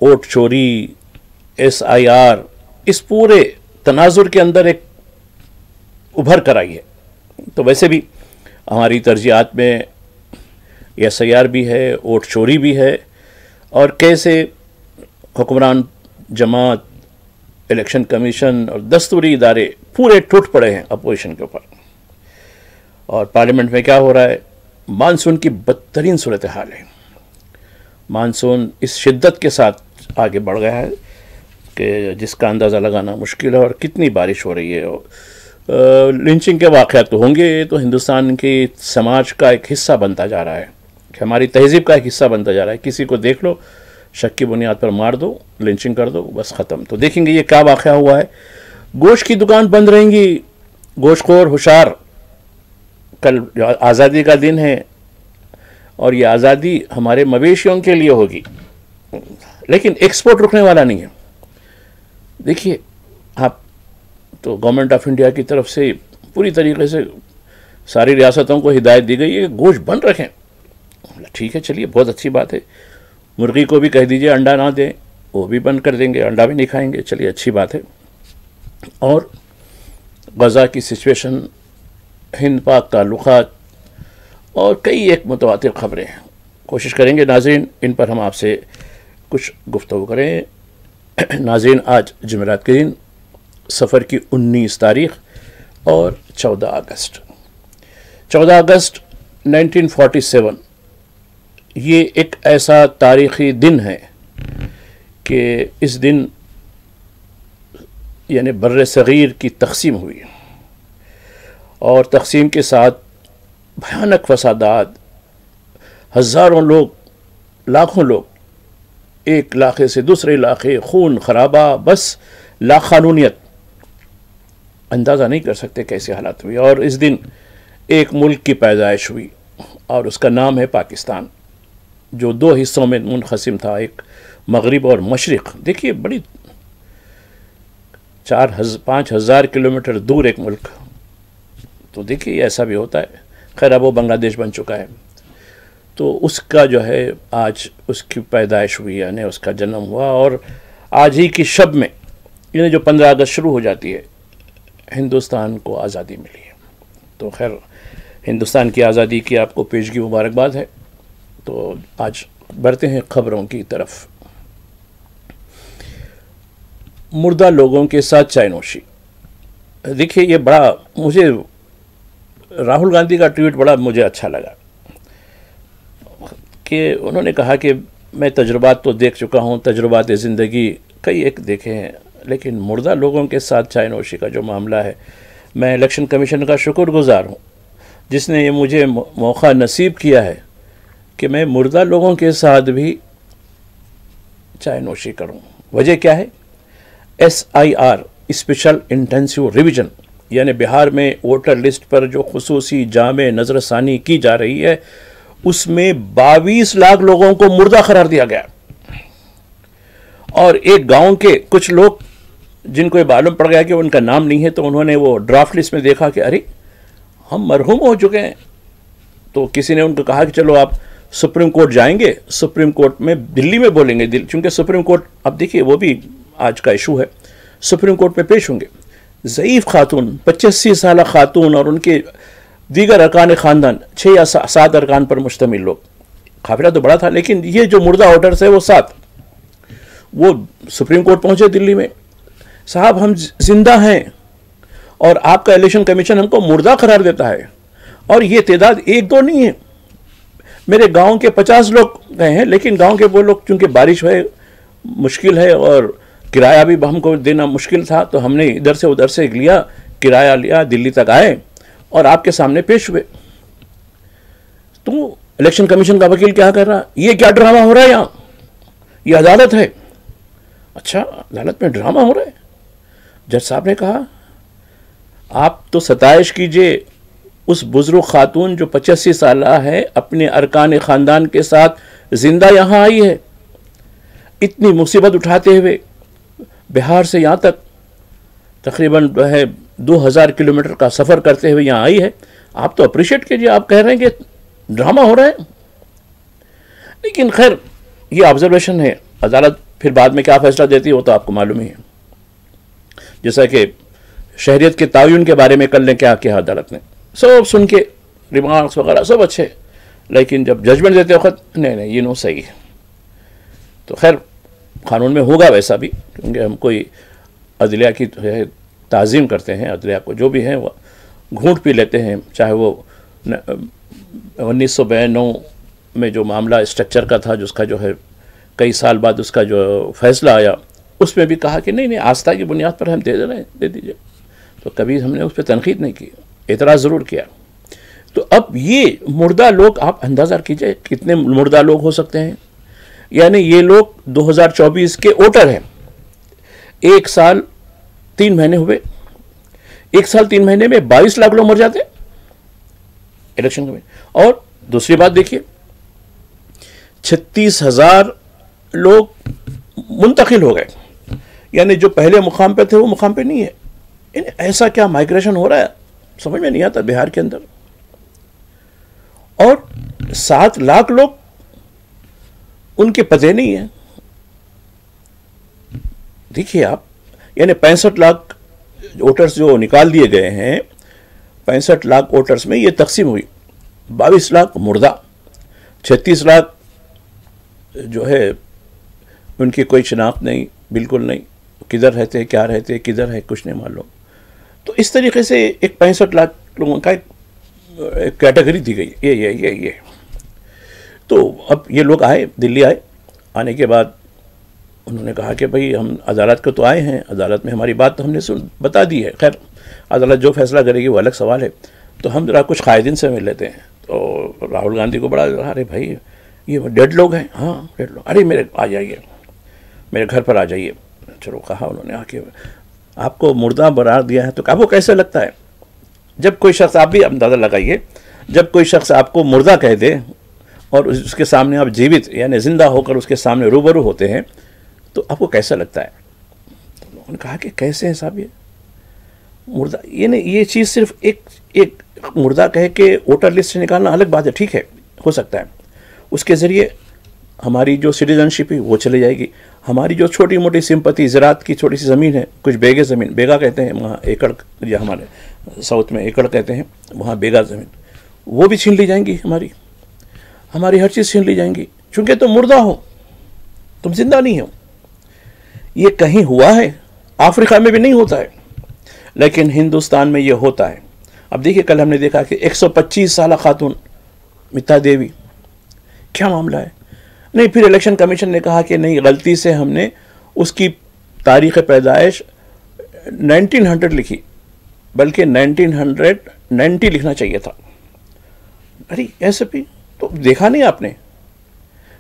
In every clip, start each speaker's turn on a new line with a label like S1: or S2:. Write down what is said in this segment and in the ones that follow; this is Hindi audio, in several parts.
S1: वोट चोरी, SIR, इस पूरे तनाजुर के अंदर एक उभर कर आई है। तो वैसे भी हमारी तरजीहात में SIR भी है, वोट चोरी भी है, और कैसे हुक्मरान जमात, इलेक्शन कमीशन और दस्तूरी इदारे पूरे टूट पड़े हैं अपोजिशन के ऊपर। और पार्लियामेंट में क्या हो रहा है, मानसून की बदतरीन सूरत हाल है। मानसून इस शिद्दत के साथ आगे बढ़ गया है कि जिसका अंदाज़ा लगाना मुश्किल है। और कितनी बारिश हो रही है। लिंचिंग के वाक़यात तो होंगे, तो हिंदुस्तान के समाज का एक हिस्सा बनता जा रहा है, कि हमारी तहज़ीब का एक हिस्सा बनता जा रहा है। किसी को देख लो, शक की बुनियाद पर मार दो, लिंचिंग कर दो, बस ख़त्म। तो देखेंगे ये क्या वाक़या हुआ है। गोश्त की दुकान बंद रहेंगी, गोश्तखोर होशियार। कल आज़ादी का दिन है और ये आज़ादी हमारे मवेशियों के लिए होगी, लेकिन एक्सपोर्ट रुकने वाला नहीं है। देखिए आप, तो गवर्नमेंट ऑफ इंडिया की तरफ से पूरी तरीके से सारी रियासतों को हिदायत दी गई है कि गोश्त बंद रखें। ठीक है, चलिए, बहुत अच्छी बात है। मुर्गी को भी कह दीजिए अंडा ना दें, वो भी बंद कर देंगे, अंडा भी नहीं खाएंगे, चलिए अच्छी बात है। और गज़ा की सिचुएशन, हिंद पाक ताल्लुक़ात और कई एक मुतवातिर ख़बरें हैं। कोशिश करेंगे नाज़रीन इन पर हम आपसे कुछ गुफ्तगू करें। नाज़रीन, आज जुमेरात के दिन, सफ़र की 19 तारीख़ और 14 अगस्त 1947, ये एक ऐसा तारीख़ी दिन है कि इस दिन यानी बर्र सग़ीर की तक़सीम हुई, और तक़सीम के साथ भयानक फसादात, हज़ारों लोग, लाखों लोग एक इलाक़े से दूसरे इलाक़े, खून खराबा, बस लाक़ानूनियत, अंदाज़ा नहीं कर सकते कैसे हालात हुई। और इस दिन एक मुल्क की पैदाइश हुई और उसका नाम है पाकिस्तान, जो 2 हिस्सों में मुनक़सिम था, एक मगरिब और मशरिक़। देखिए, बड़ी 4-5 हज़ार किलोमीटर दूर एक मुल्क। तो देखिए ऐसा भी होता है। खैर, अब वो बांग्लादेश बन चुका है। तो उसका जो है आज उसकी पैदाइश हुई, यानी उसका जन्म हुआ। और आज ही की शब में, यानी जो 15 अगस्त शुरू हो जाती है, हिंदुस्तान को आज़ादी मिली है। तो खैर, हिंदुस्तान की आज़ादी की आपको पेशगी मुबारकबाद है। तो आज बढ़ते हैं ख़बरों की तरफ। मुर्दा लोगों के साथ चाय नोशी। देखिए, ये बड़ा, मुझे राहुल गांधी का ट्वीट बड़ा मुझे अच्छा लगा कि उन्होंने कहा कि मैं तजुर्बात तो देख चुका हूँ, तजुर्बात ज़िंदगी कई एक देखे हैं, लेकिन मुर्दा लोगों के साथ चाय नोशी का जो मामला है, मैं इलेक्शन कमीशन का शुक्रगुज़ार हूँ जिसने ये मुझे मौका नसीब किया है कि मैं मुर्दा लोगों के साथ भी चाय नोशी करूँ। वजह क्या है? SIR, स्पेशल इंटेंसिव रिवीजन, यानी बिहार में वोटर लिस्ट पर जो खुसूसी जामे नज़रसानी की जा रही है, उसमें 22 लाख लोगों को मुर्दा करार दिया गया। और एक गांव के कुछ लोग जिनको ये मालूम पड़ गया कि उनका नाम नहीं है, तो उन्होंने वो ड्राफ्ट लिस्ट में देखा कि अरे हम मरहूम हो चुके हैं। तो किसी ने उनको कहा कि चलो आप सुप्रीम कोर्ट जाएंगे, सुप्रीम कोर्ट में दिल्ली में बोलेंगे, चूँकि सुप्रीम कोर्ट, अब देखिए वो भी आज का इशू है, सुप्रीम कोर्ट में पेश होंगे। ज़ईफ़ खातून, 85 साल खातून और उनके दीगर अरकान ख़ानदान, 6 या 7 अरकान पर मुश्तमिल लोग। काफ़िला तो बड़ा था, लेकिन ये जो मुर्दा वोटर्स है वो 7, वो सुप्रीम कोर्ट पहुँचे दिल्ली में। साहब, हम जिंदा हैं और आपका इलेक्शन कमीशन हमको मुर्दा करार देता है। और ये तादाद 1-2 नहीं है, मेरे गांव के 50 लोग गए हैं। लेकिन गांव के वो लोग, चूँकि बारिश है, मुश्किल है और किराया भी हमको देना मुश्किल था, तो हमने इधर से उधर से लिया, किराया लिया, दिल्ली तक आए और आपके सामने पेश हुए। तो इलेक्शन कमीशन का वकील क्या कर रहा, ये क्या ड्रामा हो रहा है यहाँ? ये अदालत है। अच्छा, अदालत में ड्रामा हो रहा है? जज साहब ने कहा आप तो सताइश कीजिए उस बुजुर्ग खातून जो 85 साल है, अपने अरकान ख़ानदान के साथ जिंदा यहाँ आई है, इतनी मुसीबत उठाते हुए बिहार से यहाँ तक तकरीबन 2000 किलोमीटर का सफ़र करते हुए यहाँ आई है। आप तो अप्रिशिएट कीजिए। आप कह रहे हैं कि ड्रामा हो रहा है। लेकिन खैर, ये ऑब्जर्वेशन है, अदालत फिर बाद में क्या फैसला देती है वो तो आपको मालूम ही है। जैसा कि शहरियत के तायुन के बारे में कल ने क्या किया अदालत ने, सब सुन के रिमार्क्स वगैरह सब अच्छे, लेकिन जब जजमेंट देते वक्त नहीं नहीं ये नो सही है। तो खैर कानून में होगा वैसा भी, क्योंकि हम कोई अदलिया की ताज़ीम करते हैं, अदलिया को जो भी है वो घूंट पी लेते हैं। चाहे वो 1992 में जो मामला स्ट्रक्चर का था, जिसका जो है कई साल बाद उसका जो फैसला आया, उसमें भी कहा कि नहीं नहीं आस्था की बुनियाद पर हम दे रहे हैं, दे दीजिए। तो कभी हमने उस पर तनकीद नहीं की, एतराज़ ज़रूर किया। तो अब ये मुर्दा लोग, आप अंदाज़ा कीजिए कितने मुर्दा लोग हो सकते हैं। यानी ये लोग 2024 के वोटर हैं। 1 साल 3 महीने हुए, 1 साल 3 महीने में 22 लाख लोग मर जाते हैं इलेक्शन में। और दूसरी बात देखिए, 36,000 लोग मुंतकिल हो गए, यानी जो पहले मुकाम पे थे वो मुकाम पे नहीं है। ऐसा क्या माइग्रेशन हो रहा है, समझ में नहीं आता बिहार के अंदर। और 7 लाख लोग उनके पते नहीं है। देखिए आप, यानी 65 लाख वोटर्स जो निकाल दिए गए हैं, 65 लाख वोटर्स में ये तकसीम हुई, 22 लाख मुर्दा, 36 लाख जो है उनकी कोई शिनाख्त नहीं, बिल्कुल नहीं, किधर रहते हैं, क्या रहते हैं, किधर है, कुछ नहीं मालूम। तो इस तरीके से एक 65 लाख लोगों का एक कैटेगरी दी गई, ये। तो अब ये लोग आए, दिल्ली आए। आने के बाद उन्होंने कहा कि भाई हम अदालत को तो आए हैं, अदालत में हमारी बात तो हमने बता दी है। खैर अदालत जो फैसला करेगी वो अलग सवाल है। तो हम जरा कुछ कायदीन से मिल लेते हैं। तो राहुल गांधी को बड़ा, अरे भाई ये डेड लोग हैं। हाँ डेड लोग, अरे मेरे आ जाइए, मेरे घर पर आ जाइए। चलो कहा उन्होंने, आके आपको मुर्दा करार दिया है। तो आपको कैसे लगता है जब कोई शख्स, आप भी अंदाज़ा लगाइए, जब कोई शख्स आपको मुर्दा कह दे और उसके सामने आप जीवित यानी जिंदा होकर उसके सामने रूबरू होते हैं, तो आपको कैसा लगता है? तो उन्होंने कहा कि कैसे हैं साहब ये मुर्दा, ये नहीं, ये चीज़ सिर्फ एक मुर्दा कह के वोटर लिस्ट से निकालना अलग बात है, ठीक है हो सकता है। उसके ज़रिए हमारी जो सिटीजनशिप है वो चली जाएगी। हमारी जो छोटी मोटी सिंपत्ति, ज़रात की छोटी सी ज़मीन है, कुछ बेगे ज़मीन, बेगा कहते हैं वहाँ एकड़, या हमारे साउथ में एकड़ कहते हैं, वहाँ बेगा ज़मीन, वो भी छीन ली जाएंगी। हमारी हर चीज़ छीन ली जाएंगी, चूँकि तुम मुर्दा हो, तुम जिंदा नहीं हो। ये कहीं हुआ है? अफ्रीका में भी नहीं होता है, लेकिन हिंदुस्तान में ये होता है। अब देखिए, कल हमने देखा कि 125 साल खातून मिता देवी, क्या मामला है? नहीं, फिर इलेक्शन कमीशन ने कहा कि नहीं, गलती से हमने उसकी तारीख़ पैदाइश 1900 लिखी, बल्कि 1990 लिखना चाहिए था। अरे ऐसे भी तो देखा नहीं आपने?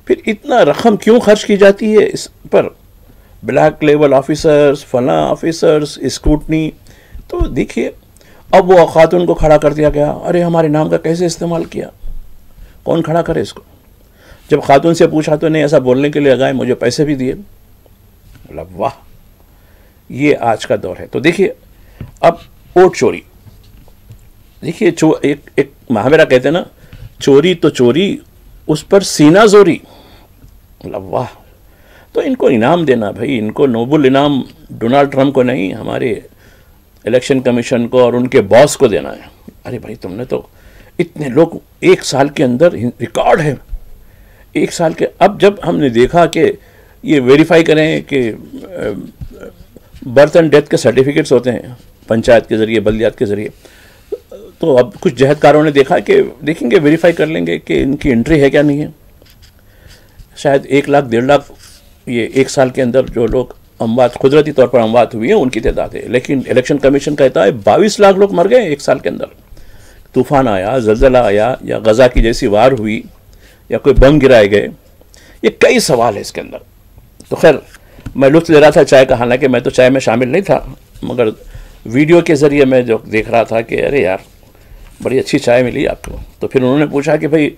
S1: फिर इतना रकम क्यों खर्च की जाती है इस पर? ब्लैक लेवल ऑफिसर्स, फला ऑफिसर्स, स्क्रूटनी। तो देखिए, अब वो खातून को खड़ा कर दिया गया। अरे हमारे नाम का कैसे इस्तेमाल किया? कौन खड़ा करे इसको? जब खातून से पूछा तो नहीं, ऐसा बोलने के लिए लगाए, मुझे पैसे भी दिए। मतलब वाह, ये आज का दौर है। तो देखिए, अब वोट चोरी, देखिए एक महावरा कहते हैं ना, चोरी तो चोरी, उस पर सीना जोरी। मतलब वाह। तो इनको इनाम देना भाई, इनको नोबल इनाम डोनाल्ड ट्रंप को नहीं, हमारे इलेक्शन कमीशन को और उनके बॉस को देना है। अरे भाई, तुमने तो इतने लोग 1 साल के अंदर, रिकॉर्ड है 1 साल के। अब जब हमने देखा कि ये वेरीफाई करें कि बर्थ एंड डेथ के सर्टिफिकेट्स होते हैं पंचायत के ज़रिए, बल्दियात के ज़रिए, तो अब कुछ जहदकारों ने देखा कि देखेंगे, वेरीफाई कर लेंगे कि इनकी एंट्री है क्या नहीं है। शायद 1 लाख 1.5 लाख ये 1 साल के अंदर जो लोग अमवात, कुदरती तौर पर अमवात हुई है, उनकी तादाद है। लेकिन इलेक्शन कमीशन कहता है 22 लाख लोग मर गए 1 साल के अंदर। तूफ़ान आया, ज़लज़ला आया, या गज़ा की जैसी वार हुई, या कोई बम गिराए गए, ये कई सवाल है इसके अंदर। तो खैर, मैं लुत्फ़ ले रहा था चाय का, हालांकि मैं तो चाय में शामिल नहीं था, मगर वीडियो के ज़रिए मैं जो देख रहा था कि अरे यार बड़ी अच्छी चाय मिली आपको। तो फिर उन्होंने पूछा कि भाई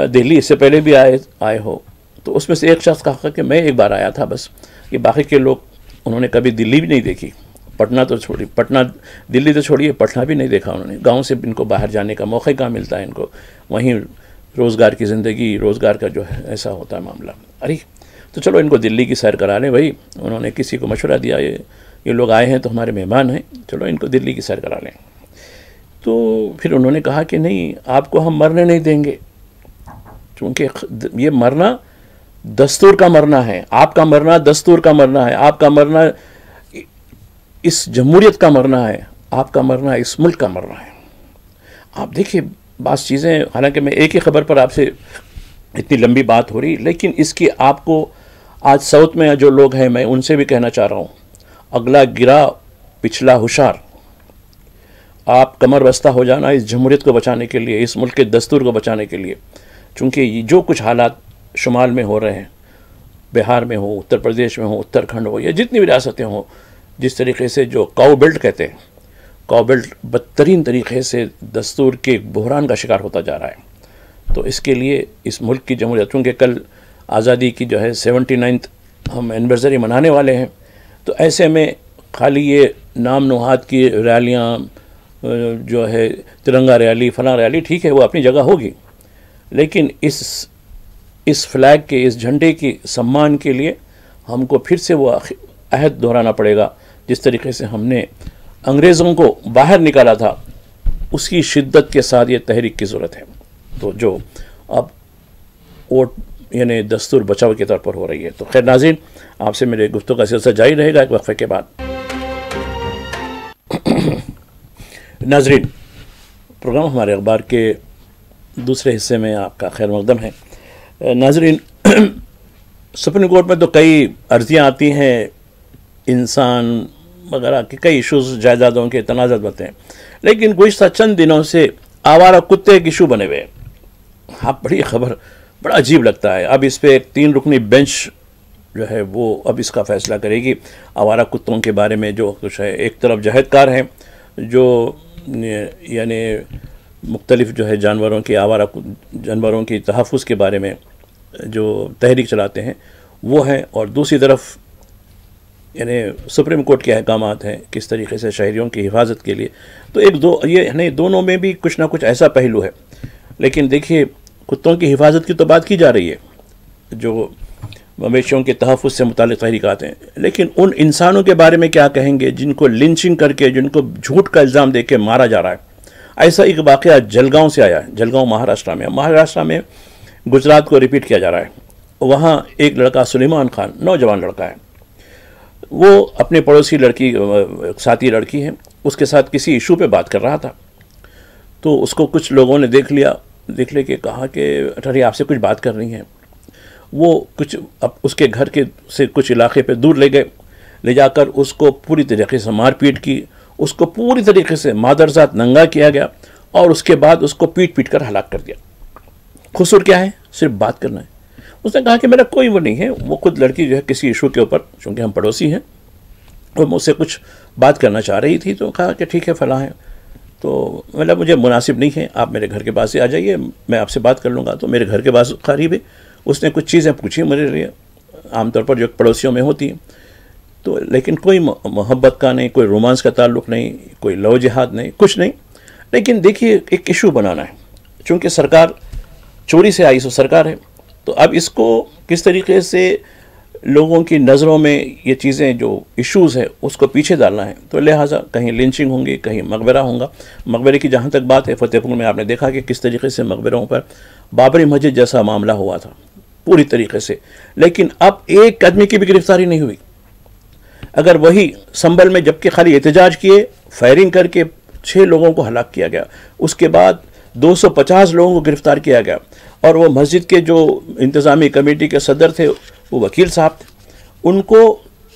S1: दिल्ली इससे पहले भी आए हो? तो उसमें से एक शख्स कहा कि मैं एक बार आया था बस, ये बाकी के लोग उन्होंने कभी दिल्ली भी नहीं देखी, पटना तो छोड़ी, पटना दिल्ली तो छोड़िए, पटना भी नहीं देखा उन्होंने। गांव से इनको बाहर जाने का मौका कहाँ मिलता है इनको, वहीं रोज़गार की ज़िंदगी, रोज़गार का जो है ऐसा होता है मामला। अरे तो चलो इनको दिल्ली की सैर करा लें भाई, उन्होंने किसी को मशवरा दिया, ये लोग आए हैं तो हमारे मेहमान हैं, चलो इनको दिल्ली की सैर करा लें। तो फिर उन्होंने कहा कि नहीं, आपको हम मरने नहीं देंगे, क्योंकि ये मरना दस्तूर का मरना है, आपका मरना दस्तूर का मरना है, आपका मरना इस जमहूरियत का मरना है, आपका मरना इस मुल्क का मरना है। आप देखिए बात चीज़ें, हालांकि मैं एक ही खबर पर आपसे इतनी लंबी बात हो रही, लेकिन इसकी आपको आज साउथ में जो लोग हैं, मैं उनसे भी कहना चाह रहा हूँ, अगला गिरा पिछला होशियार। आप कमर बस्ता हो जाना इस जमहूरियत को बचाने के लिए, इस मुल्क के दस्तूर को बचाने के लिए, चूँकि जो कुछ हालात शुमाल में हो रहे हैं, बिहार में हो, उत्तर प्रदेश में हो, उत्तराखंड हो, या जितनी भी रियासतें हों, जिस तरीके से जो काउ बेल्ट कहते हैं, काउ बेल्ट बदतरीन तरीके से दस्तूर के बहरान का शिकार होता जा रहा है। तो इसके लिए इस मुल्क की जमहूरियत, चूँकि कल आज़ादी की जो है 79th हम एनिवर्सरी मनाने वाले हैं, तो ऐसे में खाली ये नाम नौहाद की रैलियाँ जो है, तिरंगा रैली, फलां रैली, ठीक है वो अपनी जगह होगी, लेकिन इस फ्लैग के, इस झंडे की सम्मान के लिए हमको फिर से वो अहद दोहराना पड़ेगा, जिस तरीके से हमने अंग्रेज़ों को बाहर निकाला था, उसकी शिद्दत के साथ ये तहरीक की ज़रूरत है। तो जो अब वोट यानी दस्तूर बचाव के तौर पर हो रही है। तो खैर नाज़रीन, आपसे मेरे गुफ्तगू का सिलसिला जारी रहेगा एक वक्फे के बाद। नाज़रीन, प्रोग्राम हमारे अखबार के दूसरे हिस्से में आपका खैर मकदम है। नाज़रीन, सुप्रीम कोर्ट में तो कई अर्जियाँ आती हैं, इंसान वगैरह के कई इशूज़, जायदादों के तनाज़ा बनते हैं, लेकिन गुज़श्ता चंद दिनों से आवारा कुत्ते एक इशू बने हुए हैं। हाँ, बड़ी खबर, बड़ा अजीब लगता है। अब इस पर एक 3 रुकनी बेंच जो है वो अब इसका फ़ैसला करेगी आवारा कुत्तों के बारे में जो कुछ है। एक तरफ जहदकार हैं जो यानी मुख्तलिफ जो है जानवरों की, आवारा जानवरों की तहफ़्फ़ुज़ के बारे में जो तहरीक चलाते हैं वो हैं, और दूसरी तरफ यानी सुप्रीम कोर्ट के अहकामात हैं किस तरीके से शहरियों की हिफाजत के लिए। तो ये नहीं, दोनों में भी कुछ ना कुछ ऐसा पहलू है। लेकिन देखिए, कुत्तों की हिफाजत की तो बात की जा रही है, जो मवेशियों के तहफ़्फ़ुज़ से मुताल्लिक़ तहरीकात हैं, लेकिन उन इंसानों के बारे में क्या कहेंगे जिनको लिंचिंग करके, जिनको झूठ का इल्ज़ाम दे के मारा जा रहा है। ऐसा एक वाक़या जलगांव से आया है, जलगांव महाराष्ट्र में गुजरात को रिपीट किया जा रहा है। वहाँ एक लड़का सुलेमान खान, नौजवान लड़का है, वो अपने पड़ोसी लड़की, साथी लड़की है, उसके साथ किसी इशू पे बात कर रहा था। तो उसको कुछ लोगों ने देख लेके कहा कि अरे आपसे कुछ बात करनी है। वो कुछ अब उसके घर के से कुछ इलाके पे दूर ले जाकर उसको पूरी तरीके से मारपीट की, उसको पूरी तरीके से मादरजात नंगा किया गया, और उसके बाद उसको पीट कर हलाक कर दिया। कसूर क्या है? सिर्फ बात करना है। उसने कहा कि मेरा कोई वो नहीं है। वो खुद लड़की जो है किसी इशू के ऊपर, चूँकि हम पड़ोसी हैं, और मुझसे कुछ बात करना चाह रही थी, तो कहा कि ठीक है फलां है, तो मतलब मुझे मुनासिब नहीं है, आप मेरे घर के पास से आ जाइए, मैं आपसे बात कर लूँगा। तो मेरे घर के पास करीब है, उसने कुछ चीज़ें पूछी मेरे लिए, आमतौर पर जो पड़ोसियों में होती हैं। तो लेकिन कोई मोहब्बत का नहीं, कोई रोमांस का ताल्लुक़ नहीं, कोई लव जिहाद नहीं, कुछ नहीं। लेकिन देखिए, एक इशू बनाना है, चूँकि सरकार चोरी से आई, सो सरकार है, तो अब इसको किस तरीके से लोगों की नज़रों में ये चीज़ें जो इश्यूज़ है उसको पीछे डालना है। तो लिहाजा कहीं लिंचिंग होंगी, कहीं मकबरा होगा। मकबरे की जहाँ तक बात है, फतेहपुर में आपने देखा कि किस तरीके से मकबरों पर बाबरी मस्जिद जैसा मामला हुआ था पूरी तरीके से, लेकिन अब एक आदमी की भी गिरफ्तारी नहीं हुई। अगर वही संभल में जबकि खाली एहतजाज किए, फायरिंग करके 6 लोगों को हलाक किया गया, उसके बाद 250 लोगों को गिरफ्तार किया गया, और वो मस्जिद के जो इंतज़ामी कमेटी के सदर थे वो वकील साहब थे, उनको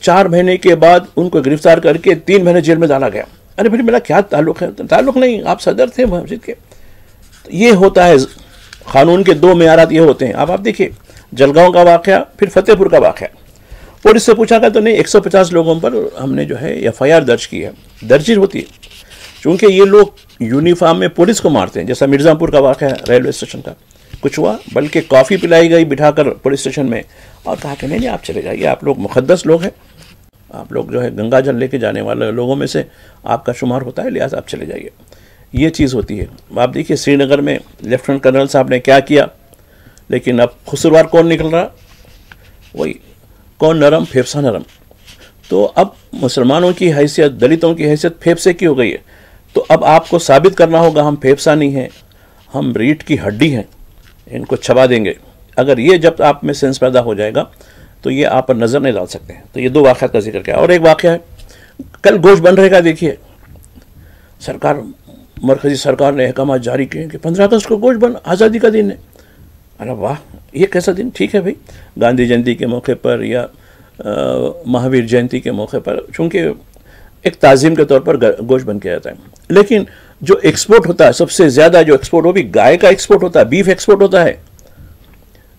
S1: 4 महीने के बाद उनको गिरफ्तार करके 3 महीने जेल में डाला गया। अरे भाई मेरा क्या ताल्लुक़ है? ताल्लुक़ नहीं, आप सदर थे मस्जिद के। तो ये होता है, क़ानून के 2 मेयारात ये होते हैं। अब आप देखिए, जलगांव का वाक़या, फिर फतेहपुर का वाक़या। पुलिस से पूछा गया तो नहीं, 150 लोगों पर हमने जो है FIR दर्ज की है। दर्ज होती है चूँकि ये लोग यूनिफॉर्म में पुलिस को मारते हैं, जैसा मिर्ज़ापुर का वाक़या है, रेलवे स्टेशन का कुछ हुआ, बल्कि कॉफ़ी पिलाई गई बिठाकर पुलिस स्टेशन में, और कहा कि नहीं आप चले जाइए, आप लोग मुक़द्दस लोग हैं, आप लोग जो है गंगा जल लेके जाने वाले लोगों में से आपका शुमार होता है, लिहाजा आप चले जाइए। ये चीज़ होती है। आप देखिए श्रीनगर में लेफ्टिनेंट कर्नल साहब ने क्या किया, लेकिन अब कसूरवार कौन निकल रहा? वही कौन नरम फेफसा नरम। तो अब मुसलमानों की हैसियत, दलितों की हैसियत फेफसे की हो गई है। तो अब आपको साबित करना होगा हम फेफसा नहीं हैं, हम रीढ़ की हड्डी हैं, इनको चबा देंगे। अगर ये जब आप में सेंस पैदा हो जाएगा तो ये आप पर नज़र नहीं डाल सकते हैं। तो ये दो वाक़यात का जिक्र किया। और एक वाक़या है, कल गोश्त बन रहेगा। देखिए सरकार, मरकज़ी सरकार ने अहकाम जारी किए कि 15 अगस्त को गोश्त बन, आज़ादी का दिन है। अरे वाह, ये कैसा दिन। ठीक है भाई, गांधी जयंती के मौके पर या महावीर जयंती के मौके पर, चूँकि एक ताज़ीम के तौर पर गोश्त बन किया जाता है। लेकिन जो एक्सपोर्ट होता है, सबसे ज़्यादा जो एक्सपोर्ट, वो भी गाय का एक्सपोर्ट होता है, बीफ एक्सपोर्ट होता है।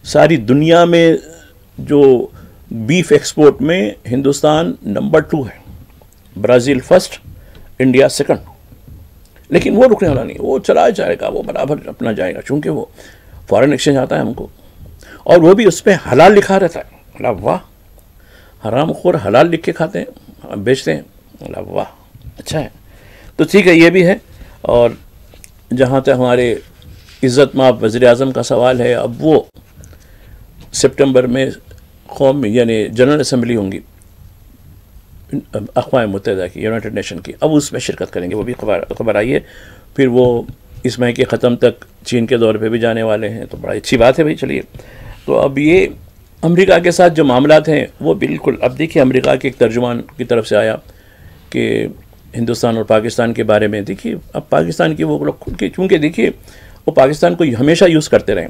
S1: सारी दुनिया में जो बीफ एक्सपोर्ट में हिंदुस्तान नंबर 2 है, ब्राज़ील फर्स्ट, इंडिया सेकंड। लेकिन वो रुकने वाला नहीं, वो चला जाएगा, वो बराबर अपना जाएगा, चूँकि वो फॉरेन एक्सचेंज आता है हमको, और वो भी उस पर हलाल लिखा रहता है। मतलब वाह, हराम खोर हलाल लिख के खाते हैं, बेचते हैं। मतलब वाह, अच्छा है। तो ठीक है, ये भी है। और जहाँ तक हमारे इज़्ज़त माब वज़ीर आज़म का सवाल है, अब वो सितंबर में कौम यानी जनरल असम्बली होंगी अक़वाम मुत्तहिदा की, यूनाइटेड नेशन की, अब उसमें शिरकत करेंगे। वो भी खबर आई है। फिर वो इस महीने के ख़त्म तक चीन के दौरे पे भी जाने वाले हैं। तो बड़ा अच्छी बात है भाई। चलिए, तो अब ये अमेरिका के साथ जो मामलात हैं वो बिल्कुल, अब देखिए अमेरिका के एक तर्जुमान की तरफ से आया कि हिंदुस्तान और पाकिस्तान के बारे में, देखिए अब पाकिस्तान की वो लोग खुद के, चूँकि देखिए वो पाकिस्तान को हमेशा यूज़ करते रहे,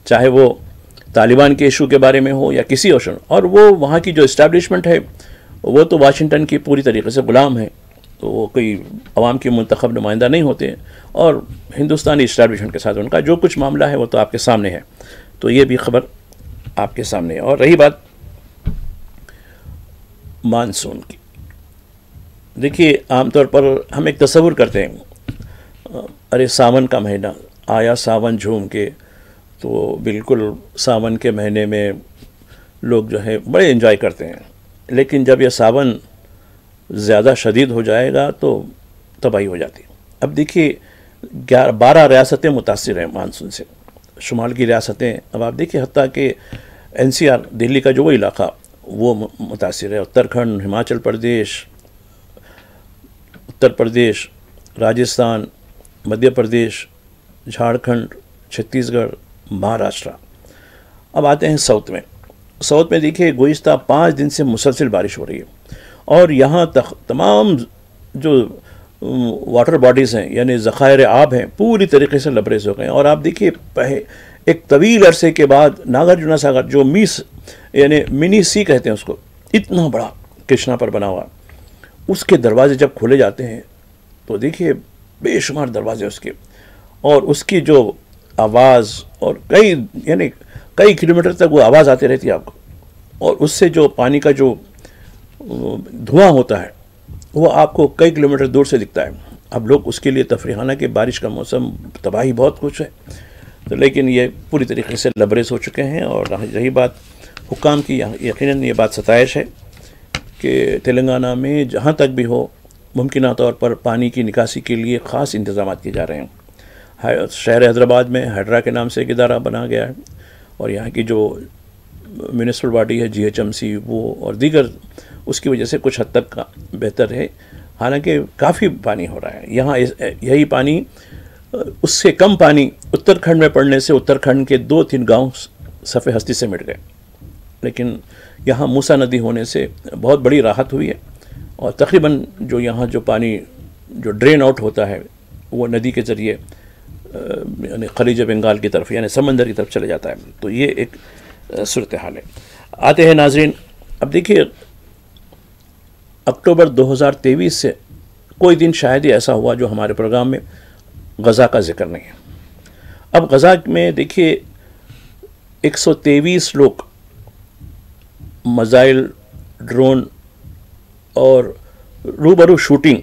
S1: चाहे वो तालिबान के इशू के बारे में हो या किसी और, वो वहाँ की जो इस्टेब्लिशमेंट है वो तो वाशिंगटन की पूरी तरीके से ग़ुलाम है। तो वो कोई अवाम की मुंतखब नुमाइंदा नहीं होते हैं, और हिंदुस्तानी इस्टेब्लिशमेंट के साथ उनका जो कुछ मामला है वो तो आपके सामने है। तो ये भी खबर आपके सामने है। और रही बात मानसून की, देखिए आमतौर पर हम एक तस्वुर करते हैं, अरे सावन का महीना आया, सावन झूम के, तो बिल्कुल सावन के महीने में लोग जो है बड़े एंजॉय करते हैं। लेकिन जब यह सावन ज़्यादा शदीद हो जाएगा तो तबाही हो जाती है। अब देखिए 12 रियासतें मुतासिर हैं मानसून से, शुमाल की रियासतें। अब आप देखिए हत्ता कि NCR दिल्ली का जो वो इलाका वो मुतासिर है, उत्तराखंड, हिमाचल प्रदेश, उत्तर प्रदेश, राजस्थान, मध्य प्रदेश, झारखंड, छत्तीसगढ़, महाराष्ट्र। अब आते हैं साउथ में। साउथ में देखिए गुज़िश्ता 5 दिन से मुसलसल बारिश हो रही है, और यहाँ तक तमाम जो वाटर बॉडीज़ हैं यानी ज़ख़ायर आब हैं पूरी तरीके से लबरेज हो गए हैं। और आप देखिए एक तवील अरसे के बाद नागार्जुना सागर, जो मीस यानी मिनी सी कहते हैं उसको, इतना बड़ा कृष्णा पर बना हुआ, उसके दरवाजे जब खोले जाते हैं तो देखिए बेशुमार दरवाजे उसके, और उसकी जो आवाज़, और कई किलोमीटर तक वो आवाज़ आती रहती है आपको, और उससे जो पानी का जो धुआं होता है वो आपको कई किलोमीटर दूर से दिखता है। अब लोग उसके लिए तफरीहाना कि बारिश का मौसम, तबाही बहुत कुछ है, तो लेकिन ये पूरी तरीके से लबरेज हो चुके हैं। और रही बात हुकाम की, यकीनन ये बात सताइश है कि तेलंगाना में जहाँ तक भी हो मुमकिन तौर पर पानी की निकासी के लिए ख़ास इंतज़ाम किए जा रहे हैं। शहर हैदराबाद में हाइड्रा के नाम से एक इदारा बना गया है, और यहाँ की जो म्यूनिसिपल बॉडी है GHMC वो और दीगर, उसकी वजह से कुछ हद तक का बेहतर है। हालांकि काफ़ी पानी हो रहा है यहाँ। यही पानी, उससे कम पानी उत्तराखंड में पड़ने से उत्तराखंड के 2-3 गांव सफ़े हस्ती से मिट गए। लेकिन यहाँ मूसा नदी होने से बहुत बड़ी राहत हुई है, और तकरीबन जो यहाँ जो पानी जो ड्रेन आउट होता है वो नदी के ज़रिए यानी खलीज बंगाल की तरफ यानी समंदर की तरफ चले जाता है। तो ये एक सूरत हाल है। आते हैं नाजरीन, अब देखिए अक्टूबर 2023 से कोई दिन शायद ही ऐसा हुआ जो हमारे प्रोग्राम में गज़ा का जिक्र नहीं है। अब गज़ा में देखिए 123 लोग मज़ाइल, ड्रोन और रूबरू शूटिंग,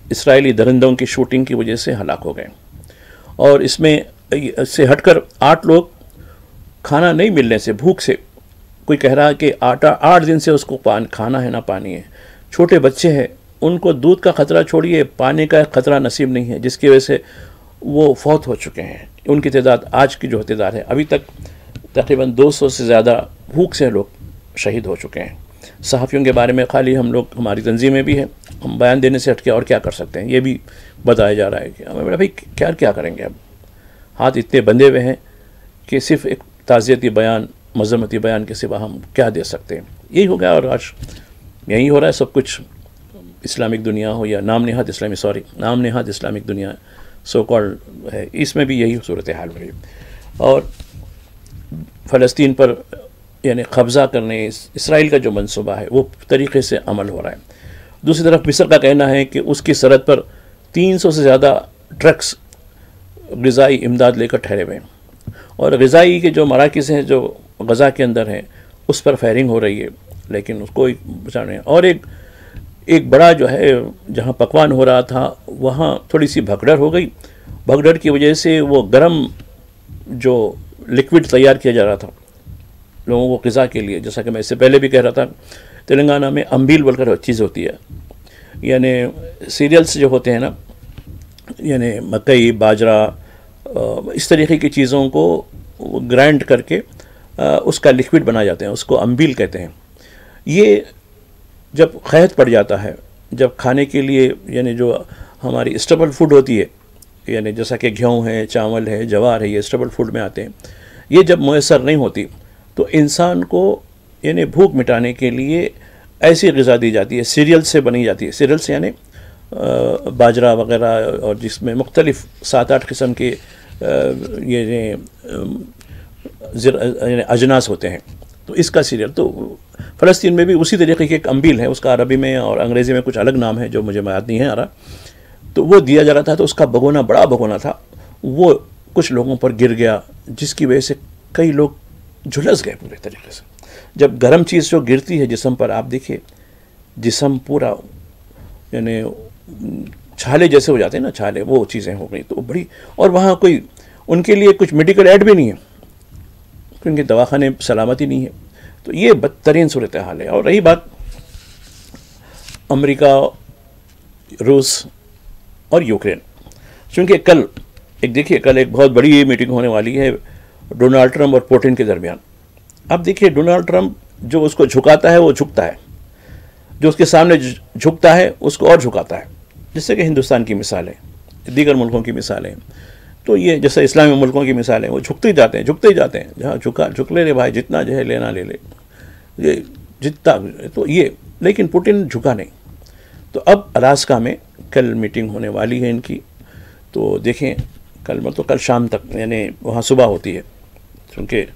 S1: इसराइली दरिंदों की शूटिंग की वजह से हलाक हो गए। और इसमें से हटकर 8 लोग खाना नहीं मिलने से, भूख से, कोई कह रहा है कि 8 दिन से उसको खाना है ना पानी है। छोटे बच्चे हैं, उनको दूध का ख़तरा छोड़िए, पानी का ख़तरा नसीब नहीं है, जिसकी वजह से वो फौत हो चुके हैं। उनकी तादाद आज की जो तादाद है, अभी तक तकरीबन 200 से ज़्यादा भूख से लोग शहीद हो चुके हैं। सहाफ़ियों के बारे में खाली हम लोग, हमारी तंजीम में भी है, हम बयान देने से हटके और क्या कर सकते हैं, ये भी बताया जा रहा है कि हमें भाई क्या क्या करेंगे। अब हाथ इतने बंधे हुए हैं कि सिर्फ एक ताज़ियती बयान, मज़म्मती बयान के सिवा हम क्या दे सकते हैं। यही हो गया और आज यही हो रहा है सब कुछ। इस्लामिक दुनिया हो या नाम नेहाद इस्लामिक दुनिया सो कॉल्ड है, इसमें भी यही सूरत हाल हो रही है। और फ़लस्तीन पर यानी कब्ज़ा करने इसराइल का जो मंसूबा है वो तरीक़े से अमल हो रहा है। दूसरी तरफ मिस्र का कहना है कि उसकी सरहद पर 300 से ज़्यादा ट्रक्स ग़िज़ाई इमदाद लेकर ठहरे हुए हैं और ग़िज़ाई के जो मराकिज़ हैं जो गज़ा के अंदर हैं उस पर फायरिंग हो रही है, लेकिन उसको बचा नहीं। और एक बड़ा जो है जहाँ पकवान हो रहा था वहाँ थोड़ी सी भगदड़ हो गई। भगदड़ की वजह से वो गर्म जो लिक्विड तैयार किया जा रहा था लोगों को ग़िज़ा के लिए, जैसा कि मैं इससे पहले भी कह रहा था, तेलंगाना में अम्बील बोलकर चीज़ होती है, यानी सीरियल्स जो होते हैं ना, यानी मकई, बाजरा, इस तरीके की चीज़ों को ग्राइंड करके उसका लिक्विड बनाए जाते हैं, उसको अम्बील कहते हैं। ये जब क़हत पड़ जाता है, जब खाने के लिए यानी जो हमारी स्टेपल फूड होती है, यानी जैसा कि गेहूँ है, चावल है, जवार है, ये स्टेपल फूड में आते हैं, ये जब मैसर नहीं होती तो इंसान को यानी भूख मिटाने के लिए ऐसी ग़िज़ा दी जाती है, सीरियल से बनी जाती है। सीरियल्स यानी बाजरा वगैरह, और जिसमें मुख्तलिफ़ 7-8 किस्म के ये अजनास होते हैं। तो इसका सीरियल तो फ़लस्तीन में भी उसी तरीके की एक अम्बील है, उसका अरबी में और अंग्रेज़ी में कुछ अलग नाम है जो मुझे याद नहीं है आ रहा। तो वो दिया जा रहा था, तो उसका भगोना, बड़ा भगोना था, वो कुछ लोगों पर गिर गया, जिसकी वजह से कई लोग झुलस गए पूरे तरीके से। जब गर्म चीज़ जो गिरती है जिस्म पर, आप देखिए जिस्म पूरा यानी छाले जैसे हो जाते हैं ना, छाले, वो चीज़ें हो गई। तो बड़ी, और वहाँ कोई उनके लिए कुछ मेडिकल एड भी नहीं है क्योंकि दवाखाने सलामती नहीं है। तो ये बदतरीन सूरत हाल है। और रही बात अमेरिका, रूस और यूक्रेन, क्योंकि कल एक बहुत बड़ी मीटिंग होने वाली है डोनाल्ड ट्रंप और पुतिन के दरमियान। अब देखिए, डोनाल्ड ट्रंप जो उसको झुकाता है वो झुकता है, जो उसके सामने झुकता है उसको और झुकाता है, जैसे कि हिंदुस्तान की मिसाल है, दीगर मुल्कों की मिसालें। तो ये जैसे इस्लामी मुल्कों की मिसालें, वो झुकते ही जाते हैं, जहाँ झुक ले रे भाई, जितना जो है लेना ले ले, ये जितना। तो ये, लेकिन पुतिन झुका नहीं। तो अब अलास्का में कल मीटिंग होने वाली है इनकी, तो देखें कल शाम तक, यानी वहाँ सुबह होती है, क्योंकि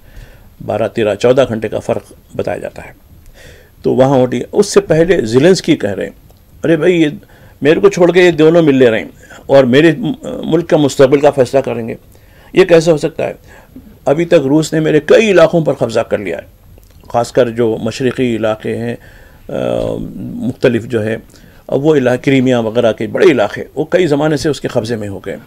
S1: 12, 13, 14 घंटे का फ़र्क बताया जाता है। तो वहाँ होती है। उससे पहले ज़ेलेंस्की कह रहे हैं, अरे भाई ये मेरे को छोड़ के ये दोनों मिल ले रहे हैं और मेरे मुल्क का मुस्तकबिल का फ़ैसला करेंगे, ये कैसे हो सकता है? अभी तक रूस ने मेरे कई इलाक़ों पर कब्ज़ा कर लिया है, ख़ासकर जो मशरक़ी इलाक़े हैं, मुख्तलिफ जो है, अब वो इलाक़े क्रीमिया वगैरह के बड़े इलाक़े, वो कई ज़माने से उसके कब्ज़े में हो गए।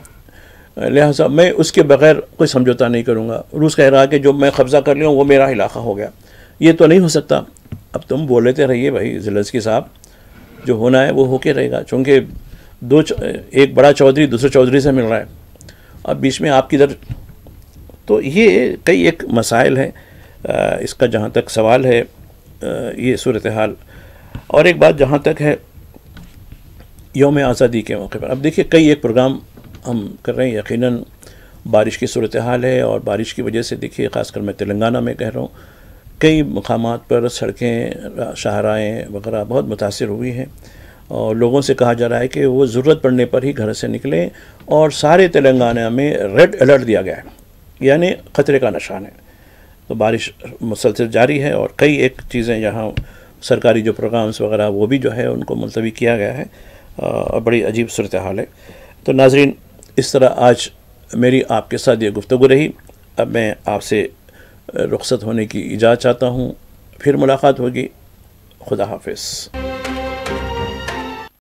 S1: लिहाजा मैं उसके बग़ैर कोई समझौता नहीं करूँगा। रूस कह रहा है कि जो मैं कब्ज़ा कर लिया वो मेरा इलाक़ा हो गया, ये तो नहीं हो सकता। अब तुम बोल लेते रहिए भाई ज़ेलेंस्की साहब, जो होना है वो होके रहेगा, चूँकि एक बड़ा चौधरी दूसरे चौधरी से मिल रहा है, अब बीच में आप किधर। तो ये कई एक मसाइल है, इसका जहाँ तक सवाल है ये सूरत हाल। और एक बात जहाँ तक है यौम आज़ादी के मौके पर, अब देखिए कई एक प्रोग्राम हम कर रहे हैं, यकीनन बारिश की सूरत हाल है और बारिश की वजह से देखिए, ख़ासकर मैं तेलंगाना में कह रहा हूँ, कई मकामात पर सड़कें, शाहराएँ वगैरह बहुत मुतासिर हुई हैं और लोगों से कहा जा रहा है कि वो ज़रूरत पड़ने पर ही घर से निकलें। और सारे तेलंगाना में रेड अलर्ट दिया गया है, यानी ख़तरे का निशान है। तो बारिश मुसलसल जारी है और कई एक चीज़ें यहाँ सरकारी जो प्रोग्राम्स वगैरह वो भी जो है उनको मुलतवी किया गया है और बड़ी अजीब सूरत हाल है। तो नाज़रीन, इस तरह आज मेरी आपके साथ ये गुफ्तगू रही। अब मैं आपसे रुखसत होने की इजाज़त चाहता हूँ, फिर मुलाकात होगी। खुदा हाफिज़।